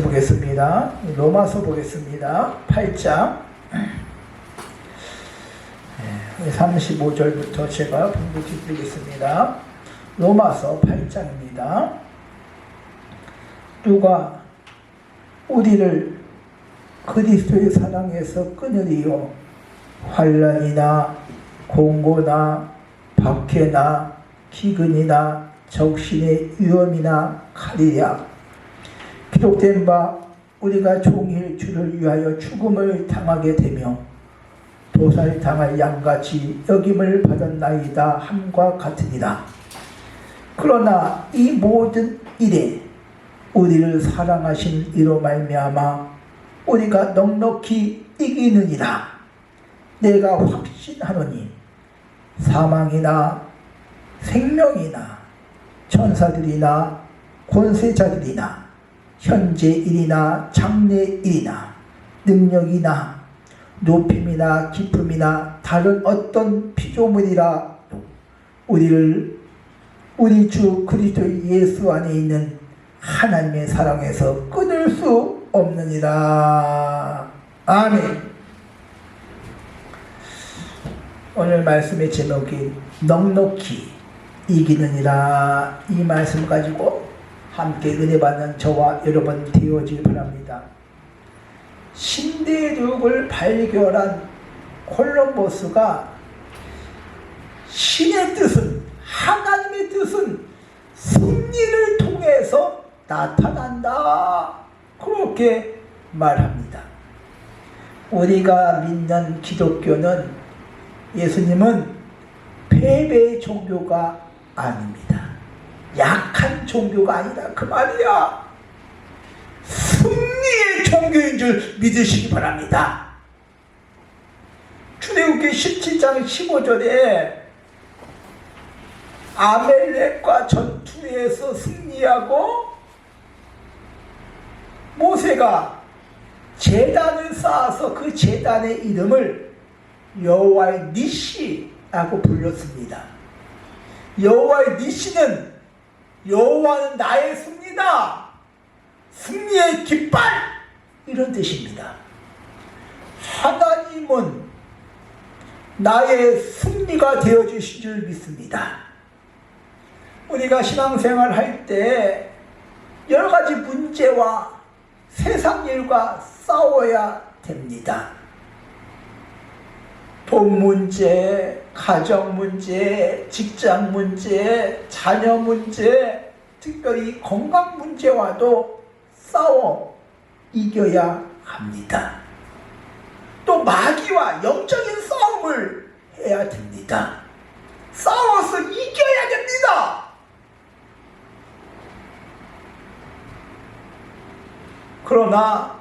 보겠습니다. 로마서 보겠습니다. 8장 35절부터 제가 분명히 드리겠습니다. 로마서 8장입니다. 누가 우리를 그리스도의 사랑에서 끊으리요? 환난이나 공고나 박해나 기근이나 적신의 위험이나 칼이랴. 기록된 바 우리가 종일 주를 위하여 죽음을 당하게 되며 도살을 당할 양같이 여김을 받았나이다 함과 같으니라. 그러나 이 모든 일에 우리를 사랑하신 이로 말미암아 우리가 넉넉히 이기느니라. 내가 확신하노니 사망이나 생명이나 천사들이나 권세자들이나 현재 일이나 장래 일이나 능력이나 높임이나 깊음이나 다른 어떤 피조물이라 우리 주 그리스도 예수 안에 있는 하나님의 사랑에서 끊을 수 없느니라. 아멘. 오늘 말씀의 제목이 넉넉히 이기느니라. 이 말씀 가지고 함께 은혜 받는 저와 여러분 되어지길 바랍니다. 신대륙을 발견한 콜럼버스가 신의 뜻은, 하나님의 뜻은 승리를 통해서 나타난다. 그렇게 말합니다. 우리가 믿는 기독교는, 예수님은 패배의 종교가 아닙니다. 약한 종교가 아니다 그 말이야. 승리의 종교인 줄 믿으시기 바랍니다. 출애굽기 17장 15절에 아멜렉과 전투에서 승리하고 모세가 제단을 쌓아서 그 제단의 이름을 여호와의 니시라고 불렀습니다. 여호와의 니시는 여호와는 나의 승리다, 승리의 깃발, 이런 뜻입니다. 하나님은 나의 승리가 되어주신 줄 믿습니다. 우리가 신앙생활 할 때 여러 가지 문제와 세상 일과 싸워야 됩니다. 돈 문제, 가정 문제, 직장 문제, 자녀 문제, 특별히 건강 문제와도 싸워 이겨야 합니다. 또 마귀와 영적인 싸움을 해야 됩니다. 싸워서 이겨야 됩니다. 그러나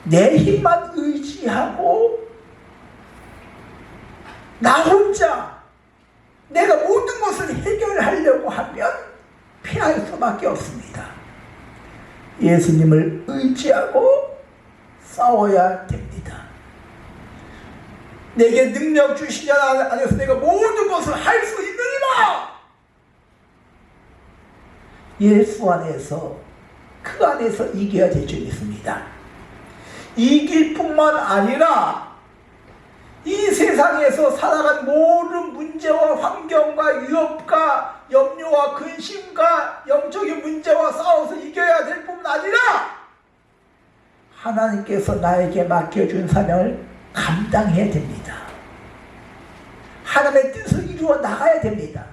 내 힘만 의지하고 나 혼자 내가 모든 것을 해결하려고 하면 피할 수밖에 없습니다. 예수님을 의지하고 싸워야 됩니다. 내게 능력 주시지 않아서 내가 모든 것을 할 수 있느니라. 예수 안에서, 그 안에서 이겨야 될 줄 믿습니다. 이길 뿐만 아니라 이 세상에서 살아간 모든 문제와 환경과 위협과 염려와 근심과 영적인 문제와 싸워서 이겨야 될 뿐만 아니라 하나님께서 나에게 맡겨준 사명을 감당해야 됩니다. 하나님의 뜻을 이루어 나가야 됩니다.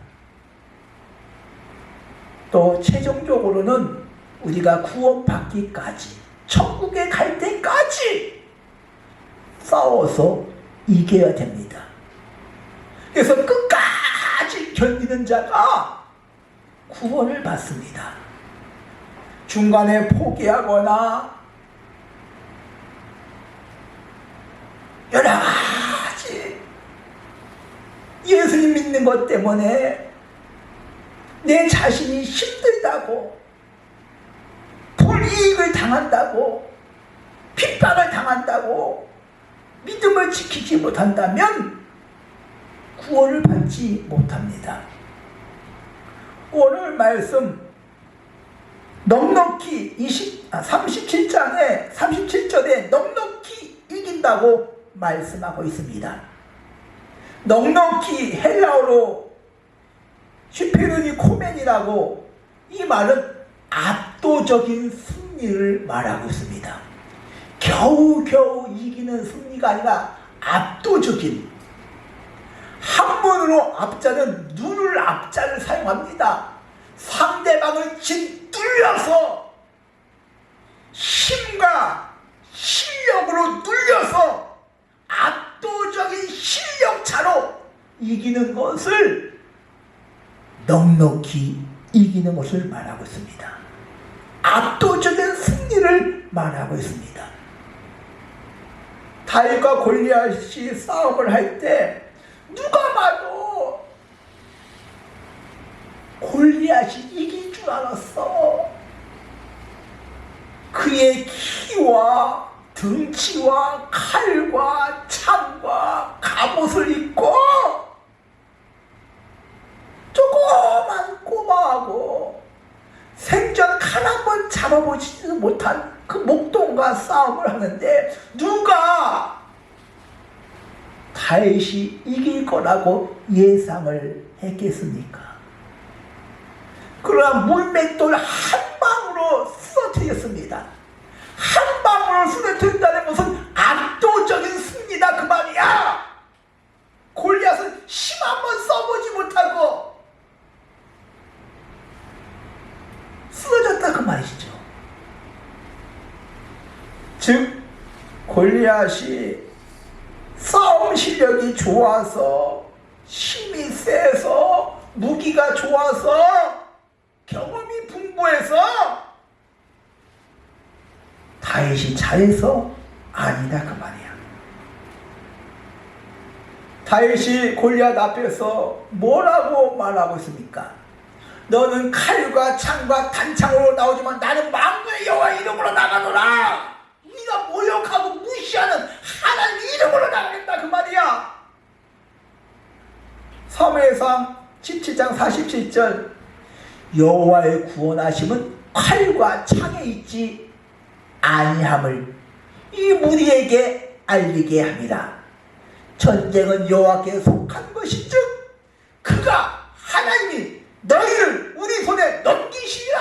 또 최종적으로는 우리가 구원받기까지, 천국에 갈 때까지 싸워서 이겨야 됩니다. 그래서 끝까지 견디는 자가 구원을 받습니다. 중간에 포기하거나 여러 가지 예수님 믿는 것 때문에 내 자신이 힘들다고, 불이익을 당한다고, 핍박을 당한다고 믿음을 지키지 못한다면 구원을 받지 못합니다. 오늘 말씀 넉넉히 37장에 37절에 넉넉히 이긴다고 말씀하고 있습니다. 넉넉히 헬라어로 슈페르니코멘이라고, 이 말은 압도적인 승리를 말하고 있습니다. 겨우겨우 이기는 승리가 아니라 압도적인, 한문으로 압자는 눈을 압자를 사용합니다. 상대방을 짓눌려서 힘과 실력으로 눌려서 압도적인 실력차로 이기는 것을 넉넉히 이기는 것을 말하고 있습니다. 압도적인 승리를 말하고 있습니다. 다윗과 골리앗이 싸움을 할 때 누가 봐도 골리앗이 이길 줄 알았어. 그의 키와 등치와 칼과 창과 갑옷을 입고 조그만 꼬마하고 생전 칼 한 번 잡아보지도 못한 그 목동과 싸움을 하는데 누가 다윗이 이길 거라고 예상을 했겠습니까? 그러나 물맷돌 한 방으로 쓰러뜨렸습니다. 한 방으로 쓰러뜨린다는 것은 압도적인 승리다 그 말이야. 골리앗은 힘 한 번 써보지 못하고 쓰러졌다 그 말이죠. 즉 골리앗이 싸움 실력이 좋아서, 힘이 세서, 무기가 좋아서, 경험이 풍부해서 다윗이 잘해서 아니다 그 말이야. 다윗이 골리앗 앞에서 뭐라고 말하고 있습니까? 너는 칼과 창과 단창으로 나오지만 나는 만군의 여호와 이름으로 나가노라. 네가 모욕하고 무시하는 하나님 이름으로 나가겠다 그 말이야. 사무엘상 17장 47절, 여호와의 구원하심은 칼과 창에 있지 아니함을 이 무리에게 알리게 함이라. 전쟁은 여호와께 속한 것인즉 그가 하나님이 너희를 우리 손에 넘기시리라.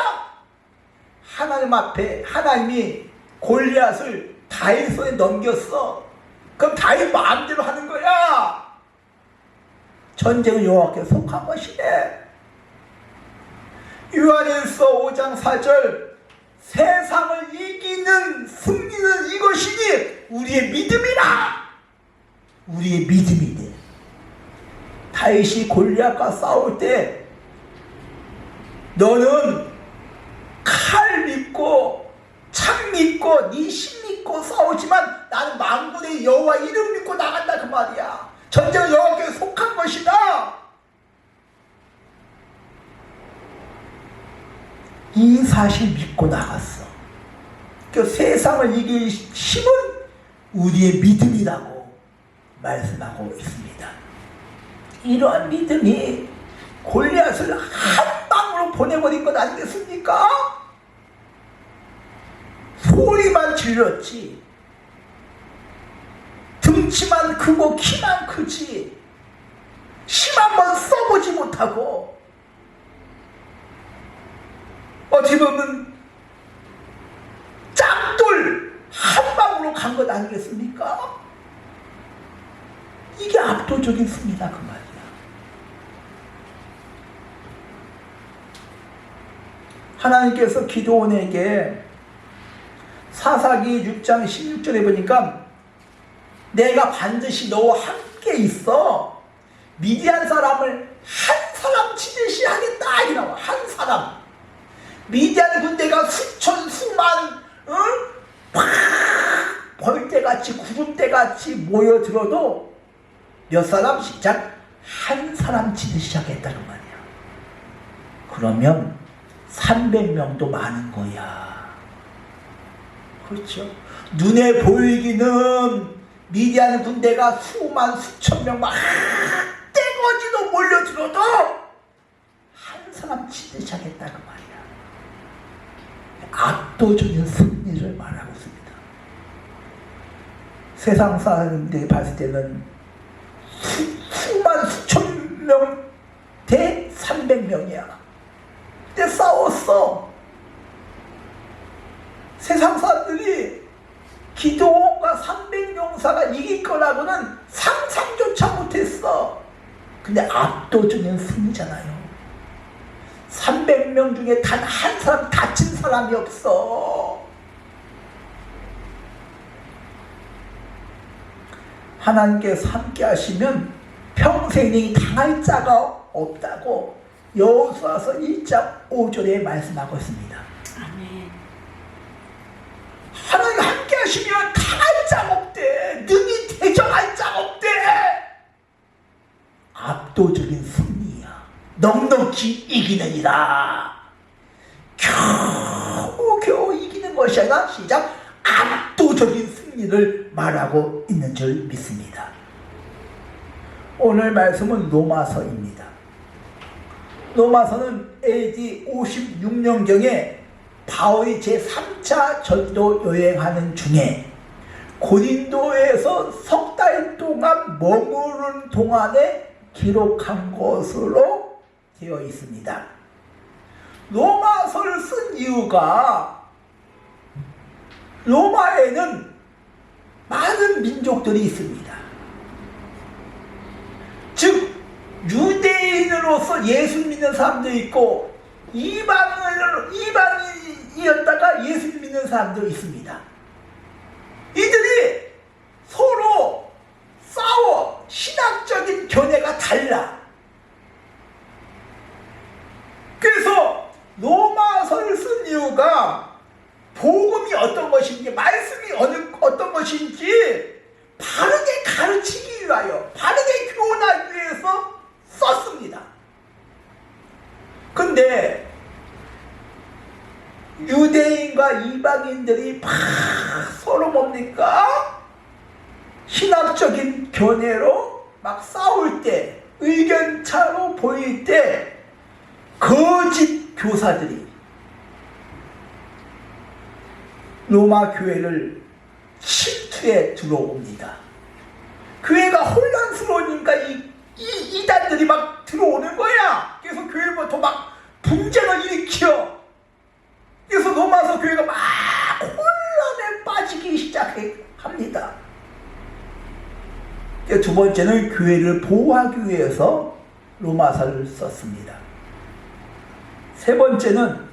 하나님 앞에 하나님이 골리앗을 다윗 손에 넘겼어. 그럼 다윗 마음대로 하는 거야. 전쟁은 여호와께 속한 것이네. 요한일서 5장 4절, 세상을 이기는 승리는 이것이니 우리의 믿음이라. 우리의 믿음이네. 다윗이 골리앗과 싸울 때 너는 칼 믿고 창 믿고 네 힘 믿고 싸우지만 나는 만군의 여호와 이름 믿고 나간다 그 말이야. 전쟁은 여호와께 속한 것이다. 이 사실 믿고 나갔어. 그 세상을 이길 힘은 우리의 믿음이라고 말씀하고 있습니다. 이러한 믿음이 골리앗을 한 방으로 보내버린 것 아니겠습니까? 소리만 질렀지, 등치만 크고 키만 크지, 힘 한번 써보지 못하고 어떻게 보면 짝돌 한 방으로 간 것 아니겠습니까? 이게 압도적인 승리다 그 말이야. 하나님께서 기드온에게 사사기 6장 16절에 보니까 내가 반드시 너와 함께 있어 미디안 사람을 한 사람 치듯이 하겠다 이라고. 한 사람. 미디안 군대가 수천 수만 벌떼같이 구름대같이 모여들어도 몇 사람 시작? 한 사람 치듯이 하겠다는 말이야. 그러면 300명도 많은 거야. 그렇죠? 눈에 보이기는 미디안 군대가 수만 수천 명 막 떼거지도 몰려들어도 한 사람 치듯이 하겠다 그 말이야. 압도적인 승리를 말하고 있습니다. 세상 사람들이 봤을 때는 수만 수천 명 대 300명이야. 근데 싸웠어. 세상 사람들이 기도원과 300용사가 이길 거라고는 상상조차 못했어. 근데 압도적인 승리잖아요. 300명 중에 단 한 사람 다친 사람이 없어. 하나님께서 함께 하시면 평생이 당할 자가 없다고 여호수아서 1장 5절에 말씀하고 있습니다. 아멘. 하나님 함께 하시면 당할 자가 없대. 능히 대적할 자가 없대. 압도적인 승리야. 넉넉히 이기느니라. 겨우 이기는 것이 아니라 시작 압도적인 승리를 말하고 있는 줄 믿습니다. 오늘 말씀은 로마서입니다. 로마서는 AD 56년경에 바울이 제3차 전도 여행하는 중에 고린도에서 석 달 동안 머무른 동안에 기록한 것으로 되어 있습니다. 로마서를 쓴 이유가 로마에는 많은 민족들이 있습니다. 즉 유대인으로서 예수 믿는 사람도 있고 이방인이었다가 예수 믿는 사람도 있습니다. 이들이 서로 싸워. 신학적인 견해가 달라. 그래서 로마서를 쓴 이유가 복음이 어떤 것인지, 말씀이 어떤 것인지 바르게 가르치기 위하여, 바르게 교훈하기 위해서 썼습니다. 근데 유대인과 이방인들이 막 서로 뭡니까? 신학적인 견해로 막 싸울 때, 의견차로 보일 때 거짓 교사들이 로마 교회를 침투해 들어옵니다. 교회가 혼란스러우니까 이단들이 막 들어오는 거야. 그래서 교회부터 막 분쟁을 일으켜. 그래서 로마서 교회가 막 혼란에 빠지기 시작합니다. 두 번째는 교회를 보호하기 위해서 로마서를 썼습니다. 세 번째는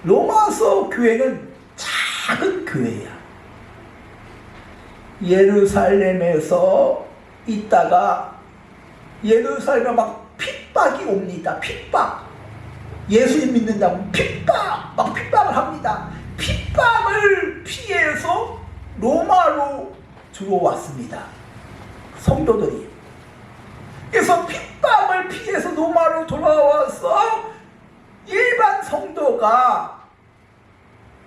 로마서 교회는 작은 교회야. 예루살렘에서 있다가 예루살렘에 막 핍박이 옵니다. 핍박. 예수님 믿는다고 막 핍박을 합니다. 핍박을 피해서 로마로 들어왔습니다. 성도들이. 그래서 핍박을 피해서 로마로 돌아와서 일반 성도가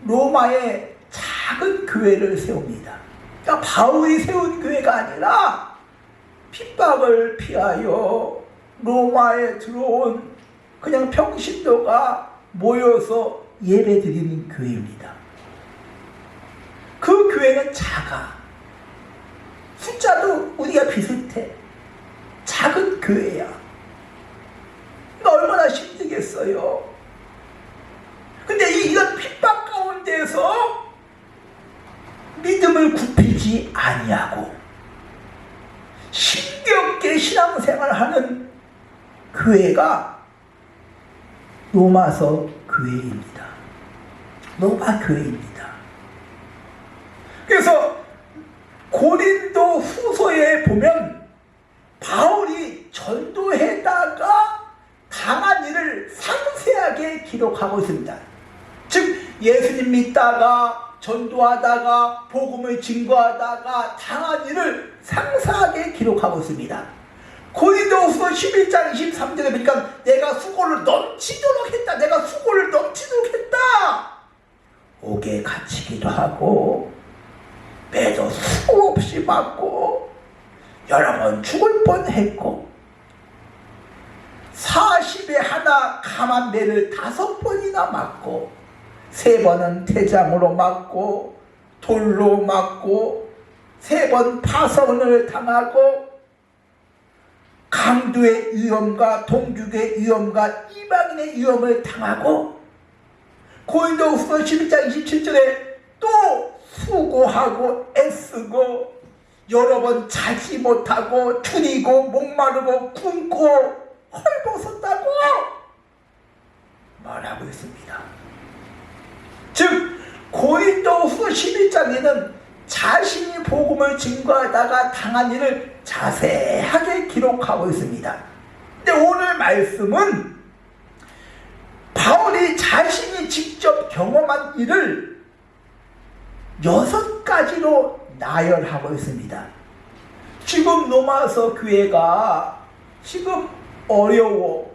로마에 작은 교회를 세웁니다. 그러니까 바울이 세운 교회가 아니라 핍박을 피하여 로마에 들어온 그냥 평신도가 모여서 예배드리는 교회입니다. 그 교회는 작아. 숫자도 우리가 비슷해. 작은 교회야. 그러니까 얼마나 힘들겠어요. 근데 이런 핍박 가운데서 믿음을 굽히지 아니하고 힘겹게 신앙생활하는 교회가 로마서 교회입니다. 로마 교회입니다. 그래서 고린도 후서에 보면 바울이 전도에다가 당한 일을 상세하게 기록하고 있습니다. 즉 예수님 믿다가 전도하다가 복음을 증거하다가 당한 일을 상세하게 기록하고 있습니다. 고린도후서 11장 23절에 보니까 내가 수고를 넘치도록 했다. 내가 수고를 넘치도록 했다. 옥에 갇히기도 하고 매도 수고 없이 맞고 여러 번 죽을 뻔했고 40에 하나 감한 매를 5번이나 맞고 3번은 태장으로 맞고 돌로 맞고 3번 파선을 당하고 강도의 위험과 동족의 위험과 이방인의 위험을 당하고 고린도후서 11장 27절에 또 수고하고 애쓰고 여러 번 자지 못하고 줄이고 목마르고 굶고 헐벗었다고 말하고 있습니다. 즉 고린도후서 11장에는 자신이 복음을 증거하다가 당한 일을 자세하게 기록하고 있습니다. 근데 오늘 말씀은 바울이 자신이 직접 경험한 일을 6가지로 나열하고 있습니다. 지금 로마서 교회가 지금 어려워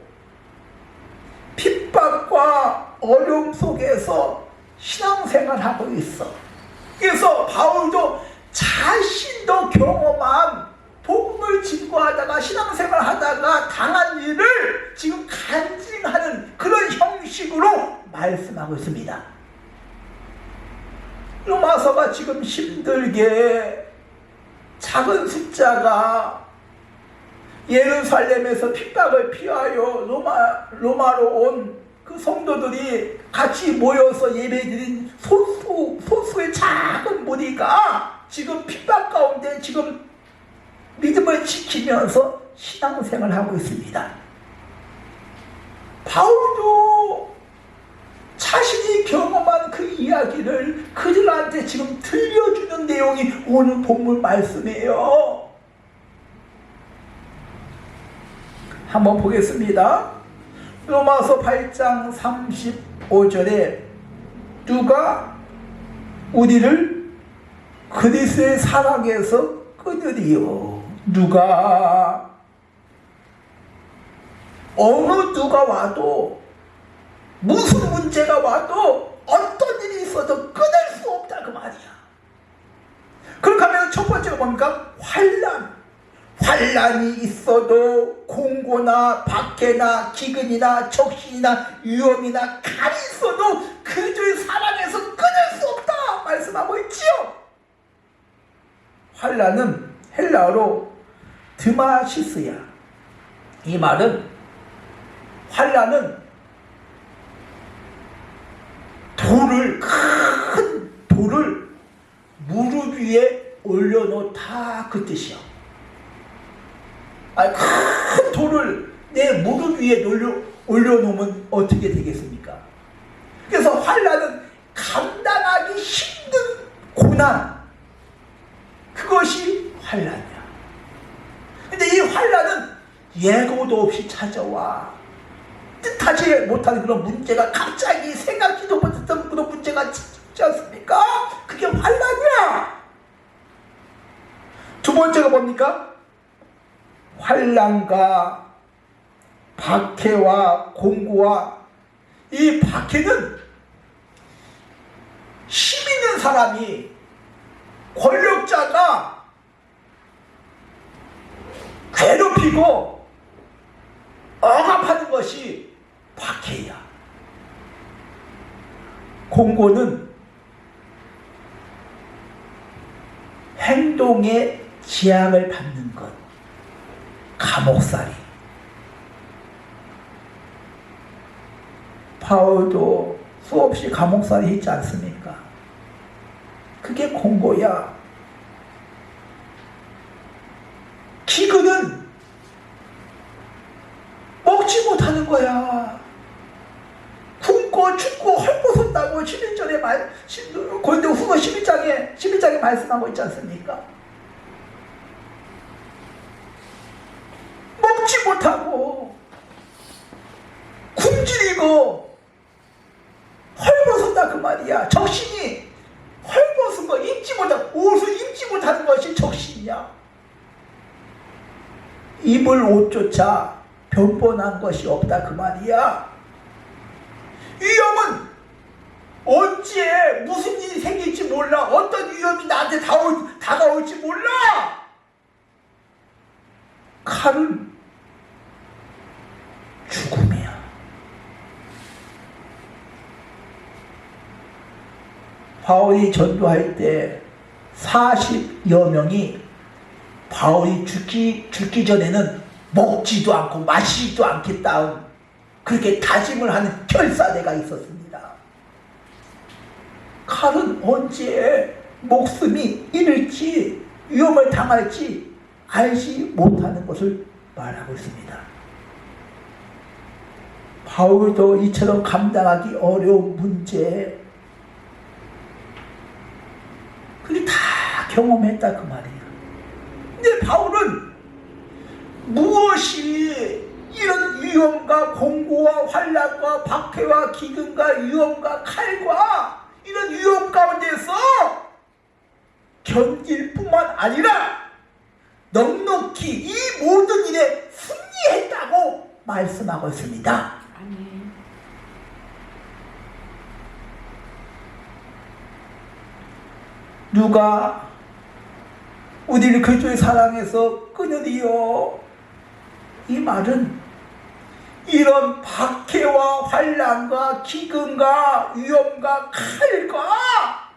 핍박과 어려움 속에서 신앙생활하고 있어. 그래서 바울도 자신도 경험한 복음을 증거하다가 신앙생활하다가 당한 일을 지금 간증하는 그런 형식으로 말씀하고 있습니다. 로마서가 지금 힘들게 작은 숫자가 예루살렘에서 핍박을 피하여 로마로 온 그 성도들이 같이 모여서 예배드린 소수의 작은 무리가 지금 핍박 가운데 지금 믿음을 지키면서 신앙생활을 하고 있습니다. 바울도 자신이 경험한 그 이야기를 그들한테 지금 들려주는 내용이 오늘 본문 말씀이에요. 한번 보겠습니다. 로마서 8장 35절에 누가 우리를 그리스도의 사랑에서 끊으리요? 누가 어느 누가 와도 무슨 문제가 와도 어떤 일이 있어도 끊을 수 없다 그 말이야. 그렇게 하면 첫 번째가 뭡니까? 환난이 있어도 공고나 박해나 기근이나 적신이나 위험이나 칼이 있어도 그들 사랑에서 끊을 수 없다 말씀하고 있지요. 환난은 헬라어로 드마시스야. 이 말은 환난은 큰 돌을 무릎 위에 올려놓다 그 뜻이야. 큰 돌을 내 무릎 위에 올려놓으면 어떻게 되겠습니까? 그래서 환난은 감당하기 힘든 고난, 그것이 환난이야. 근데 이 환난은 예고도 없이 찾아와. 뜻하지 못한 그런 문제가 갑자기 생각지도 못했던 그런 문제가 찾지 않습니까? 그게 환난이야. 두 번째가 뭡니까? 환난과 박해와 공고와 이 박해는 힘 있는 사람이 권력자가 괴롭히고 억압하는 것이 박해야. 공고는 행동에 지향을 받는 것. 감옥살이. 바울도 수없이 감옥살이 했지 않습니까? 그게 공고야. 기근은 먹지 못하는 거야. 굶고 춥고 헐벗었다고 11절에 고린도후서 11장에 말씀하고 있지 않습니까? 먹지 못하고 굶주리고 헐벗었다 그 말이야. 적신이 헐벗은 거 옷을 입지 못하는 것이 적신이야. 입을 옷조차 변변한 것이 없다 그 말이야. 위험은 언제 무슨 일이 생길지 몰라. 어떤 위험이 나한테 다가올지 몰라. 칼은 죽음이야. 바울이 전도할 때 40여 명이 바울이 죽기 전에는 먹지도 않고 마시지도 않겠다, 그렇게 다짐을 하는 결사대가 있었습니다. 칼은 언제 목숨이 잃을지, 위험을 당할지 알지 못하는 것을 말하고 있습니다. 바울도 이처럼 감당하기 어려운 문제, 그게 다 경험했다 그 말이에요. 근데 바울은 무엇이 이런 위험과 공고와 환난과 박해와 기근과 위험과 칼과 이런 위험 가운데서 견딜 뿐만 아니라 넉넉히 이 모든 일에 승리했다고 말씀하고 있습니다. 아멘. 누가 우리를 그리스도의 사랑에서 끊으리요? 이 말은 이런 박해와 환난과 기근과 위험과 칼과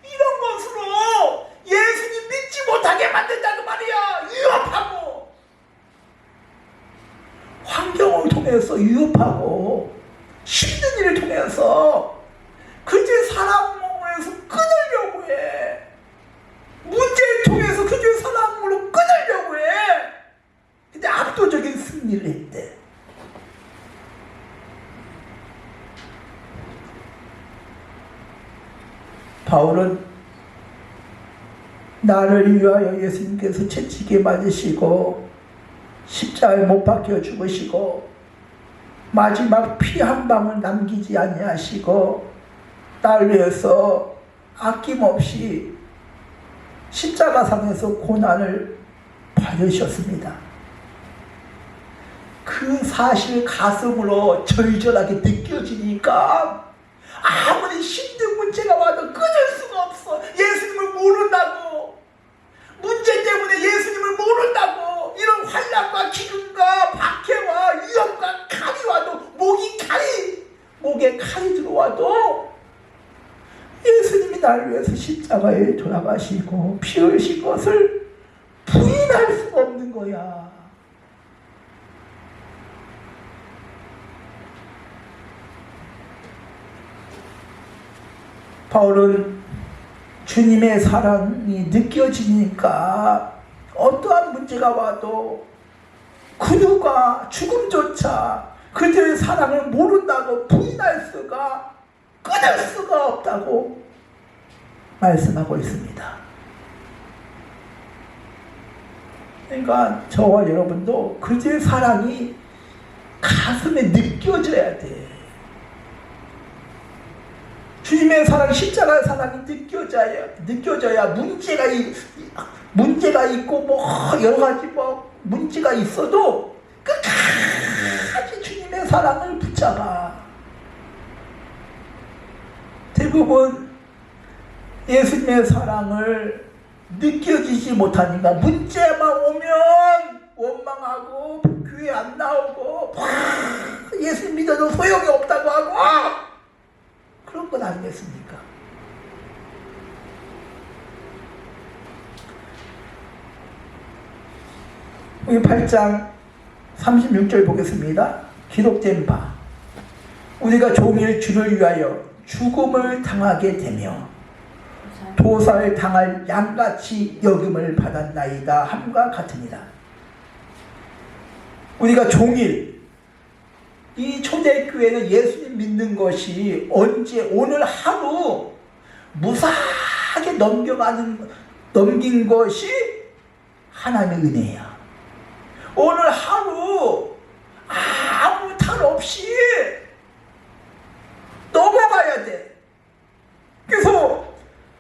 이런 것으로 예수님 믿지 못하게 만든다는 말이야. 위협하고 환경을 통해서 위협하고 힘든 일을 통해서 그리스도의 사랑으로서 끊으려고 해. 문제를 통해서 그리스도의 사랑으로 끊으려고 해. 근데 압도적인 승리를 했대. 바울은 나를 위하여 예수님께서 채찍에 맞으시고 십자가에 못 박혀 죽으시고 마지막 피 한 방울 남기지 아니하시고 나를 위해서 아낌없이 십자가상에서 고난을 받으셨습니다. 그 사실 가슴으로 절절하게 느껴지니까 아무리 힘든 문제가 와도 끊을 수가 없어. 예수님을 모른다고, 문제 때문에 예수님을 모른다고, 이런 환난과 기근과 박해와 위험과 칼이 와도, 목에 칼이 들어와도 예수님이 나를 위해서 십자가에 돌아가시고 피 흘리신 것을 부인할 수가 없는 거야. 바울은 주님의 사랑이 느껴지니까 어떠한 문제가 와도 그 누가 죽음조차 그들의 사랑을 모른다고 부인할 수가, 끊을 수가 없다고 말씀하고 있습니다. 그러니까 저와 여러분도 그들의 사랑이 가슴에 느껴져야 돼. 주님의 사랑, 십자가의 사랑이 느껴져야 문제가 있고 뭐 여러 가지 뭐 문제가 있어도 끝까지 주님의 사랑을 붙잡아. 대부분 예수님의 사랑을 느껴지지 못하니까 문제만 오면 원망하고 교회 안 나오고 예수님 믿어도 소용이 없다고 하고 그런 건 아니겠습니까? 우리 8장 36절 보겠습니다. 기록된 바 우리가 종일 주를 위하여 죽음을 당하게 되며 도살 당할 양같이 여김을 받았나이다 함과 같으니라. 우리가 종일, 이 초대교회는 예수님 믿는 것이 언제, 오늘 하루 무사하게 넘긴 것이 하나님의 은혜야. 오늘 하루 아무 탈 없이 넘어가야 돼. 그래서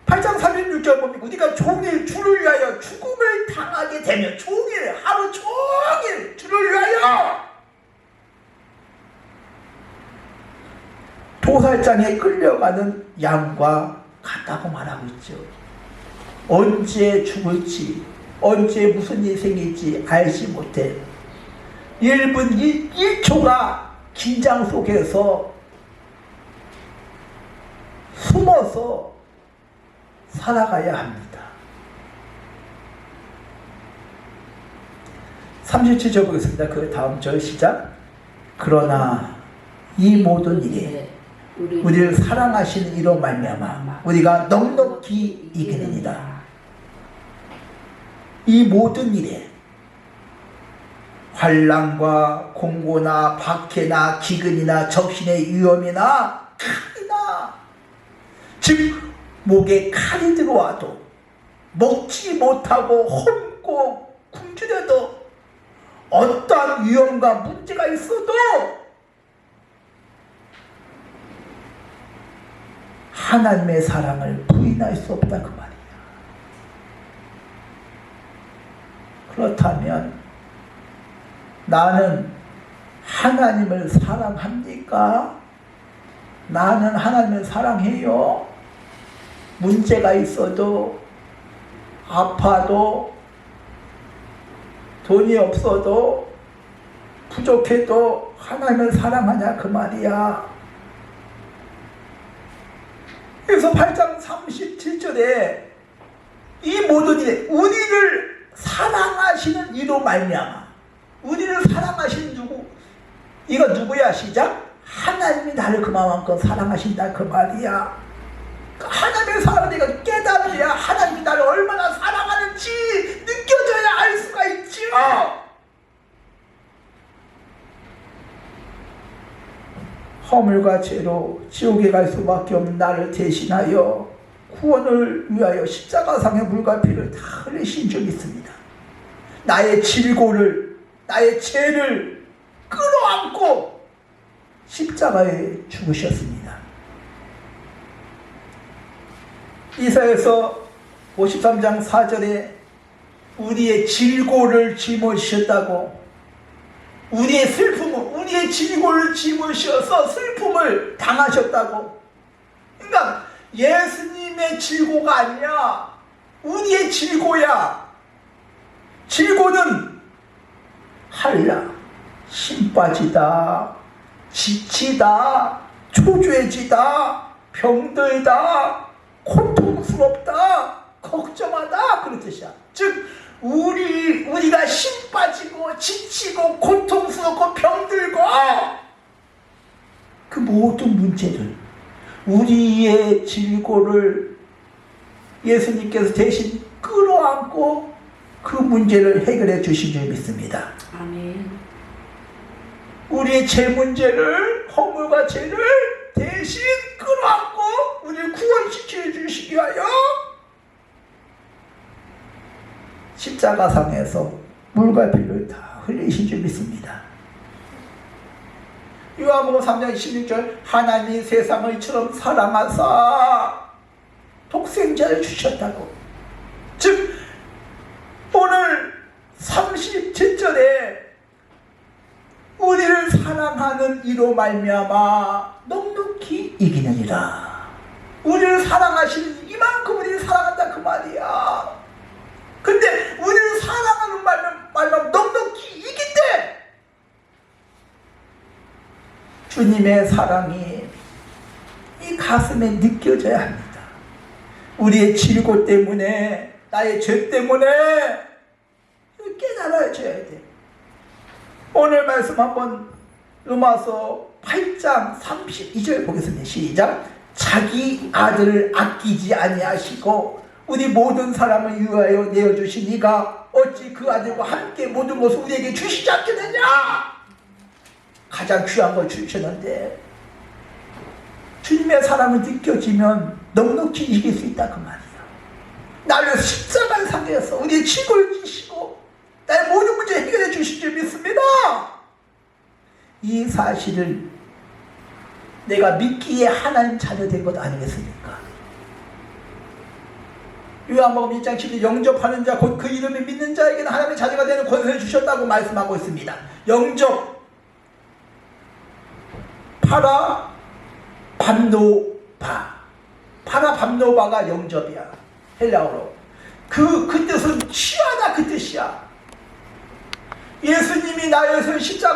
8장 36절 보면 우리가 종일 주를 위하여 죽음을 당하게 되면, 종일, 하루 종일 주를 위하여 도살장에 끌려가는 양과 같다고 말하고 있죠. 언제 죽을지, 언제 무슨 일이 생길지 알지 못해 1분 1초가 긴장 속에서 숨어서 살아가야 합니다. 37절 보겠습니다. 그 다음 절 시작. 그러나 이 모든 일에 우리를 사랑하시는 이로 말미암아 우리가 넉넉히 이기느니라. 이 모든 일에 환난과 공고나 박해나 기근이나 적신의 위험이나 칼이나, 즉 목에 칼이 들어와도 먹지 못하고 험고 굶주려도 어떠한 위험과 문제가 있어도 하나님의 사랑을 부인할 수 없다 그 말이야. 그렇다면 나는 하나님을 사랑합니까? 나는 하나님을 사랑해요? 문제가 있어도, 아파도, 돈이 없어도, 부족해도 하나님을 사랑하냐 그 말이야. 그래서 8장 37절에 이 모든 일에 우리를 사랑하시는 이로 말미암아, 우리를 사랑하시는 누구? 이거 누구야? 시작. 하나님이 나를 그만큼 사랑하신다 그 말이야. 하나님의 사랑을 내가 깨달아야 하나님이 나를 얼마나 사랑하는지 느껴져야 알 수가 있지. 허물과 죄로 지옥에 갈 수밖에 없는 나를 대신하여 구원을 위하여 십자가상의 물과 피를 다 흘리신 적이 있습니다. 나의 질고를, 나의 죄를 끌어안고 십자가에 죽으셨습니다. 이사야서 53장 4절에 우리의 질고를 짊어지셨다고, 우리의 슬픔을, 우리의 질고를 짊어지셔서 슬픔을 당하셨다고. 그러니까 예수님의 질고가 아니야, 우리의 질고야. 질고는 한라, 힘 빠지다, 지치다, 초조해지다, 병들다, 고통스럽다, 걱정하다 그런 뜻이야. 즉 우리가 힘 빠지고 지치고 고통스럽고 병들고 그 모든 문제들, 우리의 질고를 예수님께서 대신 끌어안고 그 문제를 해결해 주신 줄 믿습니다. 아멘. 우리의 죄 문제를, 허물과 죄를 대신 끌어안고 우리를 구원시켜 주시기 위하여 십자가상에서 물과 피를 다 흘리신 줄 믿습니다. 요한복음 3장 16절 하나님이 세상을 이처럼 사랑하사 독생자를 주셨다고. 즉 오늘 37절에 우리를 사랑하는 이로 말미암아 넉넉히 이기느니라. 우리를 사랑하시는 이만큼 우리를 사랑한다 그 말이야. 근데 우리를 사랑하는 말만 넉넉히 이긴대. 주님의 사랑이 이 가슴에 느껴져야 합니다. 우리의 질고 때문에, 나의 죄 때문에 깨달아줘야 돼. 오늘 말씀 한번 로마서 8장 32절 보겠습니다. 시작. 자기 아들을 아끼지 아니하시고 우리 모든 사람을 위하여 내어주신 이가 어찌 그 아들과 함께 모든 것을 우리에게 주시지 않겠느냐. 가장 귀한 걸 주셨는데 주님의 사랑을 느껴지면 넉넉히 이길 수 있다 그 말이야. 나를 십자가에 상대해서 우리의 질고를 지시고 나의 모든 문제 해결해 주실 줄 믿습니다. 이 사실을 내가 믿기에 하나님 자녀 된 것 아니겠습니까? 요한복음 1장 7절 영접하는 자 곧 그 이름을 믿는 자에게는 하나님의 자녀가 되는 권세를 주셨다고 말씀하고 있습니다. 영접, 파라 밤노바, 파라 밤노바가 영접이야. 헬라어로 그 뜻은 취하다 그 뜻이야. 예수님이 나의 십자가